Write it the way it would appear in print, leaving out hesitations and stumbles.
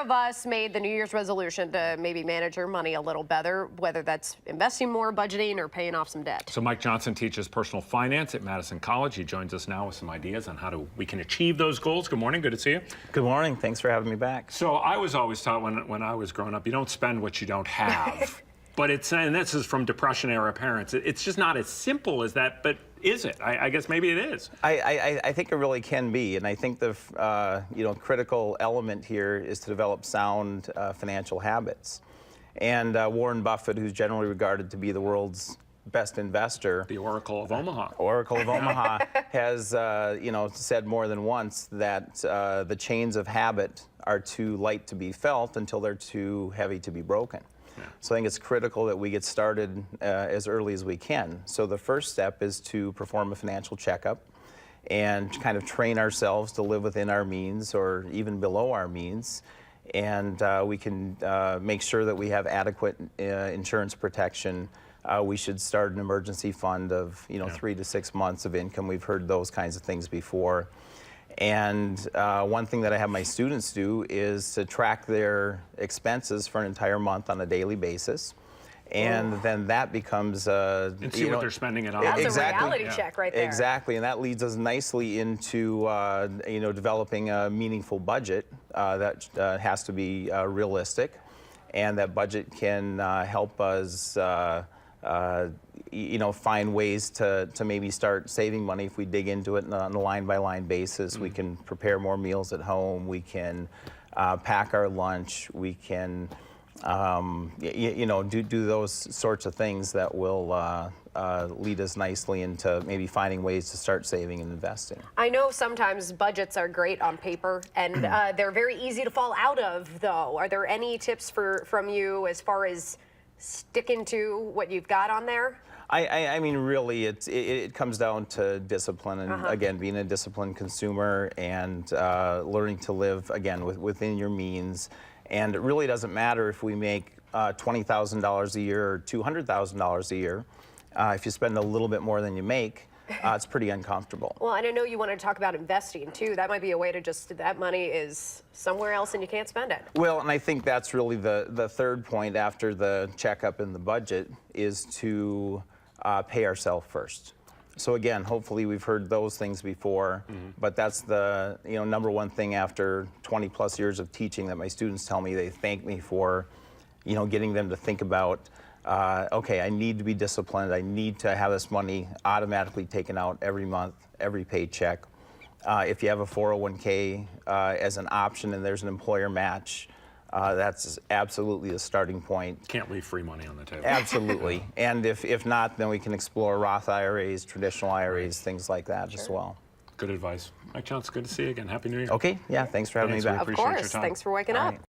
of us made the New Year's resolution to maybe manage our money a little better, whether that's investing more, budgeting, or paying off some debt. So Mike Johnson teaches personal finance at Madison College. He joins us now with some ideas on how we can achieve those goals. Good morning. Good to see you. Good morning. Thanks for having me back. So I was always taught when I was growing up, you don't spend what you don't have. But and this is from Depression-era parents. It's just not as simple as that, but is it? I guess maybe it is. I think it really can be, and I think the critical element here is to develop sound financial habits. And Warren Buffett, who's generally regarded to be the world's best investor, The Oracle of Omaha. Oracle of Omaha, has said more than once that the chains of habit are too light to be felt until they're too heavy to be broken. Yeah. So I think it's critical that we get started as early as we can. So the first step is to perform a financial checkup and kind of train ourselves to live within our means or even below our means. And we can make sure that we have adequate insurance protection. We should start an emergency fund of 3 to 6 months of income. We've heard those kinds of things before. And one thing that I have my students do is to track their expenses for an entire month on a daily basis. And then that becomes and see what they're spending it on. That's exactly. a reality check right there. Exactly, and that leads us nicely into developing a meaningful budget that has to be realistic, and that budget can help us find ways to maybe start saving money if we dig into it on a line-by-line basis. We can prepare more meals at home. We can pack our lunch. We can, do those sorts of things that will lead us nicely into maybe finding ways to start saving and investing. I know sometimes budgets are great on paper, and they're very easy to fall out of, though. Are there any tips from you as far as sticking to what you've got on there? I mean, really, it comes down to discipline, and again, being a disciplined consumer and learning to live, again, within your means. And it really doesn't matter if we make $20,000 a year or $200,000 a year. If you spend a little bit more than you make, it's pretty uncomfortable. Well, and I know you want to talk about investing, too. That might be a way to that money is somewhere else and you can't spend it. Well, and I think that's really the third point after the checkup in the budget is to pay ourselves first. So again, hopefully we've heard those things before, but that's the number one thing after 20 plus years of teaching that my students tell me they thank me for, getting them to think about, okay, I need to be disciplined. I need to have this money automatically taken out every month, every paycheck. If you have a 401k as an option and there's an employer match, that's absolutely the starting point. Can't leave free money on the table. Absolutely. And if not, then we can explore Roth IRAs, traditional IRAs, things like that as well. Good advice. Mike Johnson, good to see you again. Happy New Year. Okay, yeah, thanks for having me back. We appreciate your Of course. time. Thanks for waking up.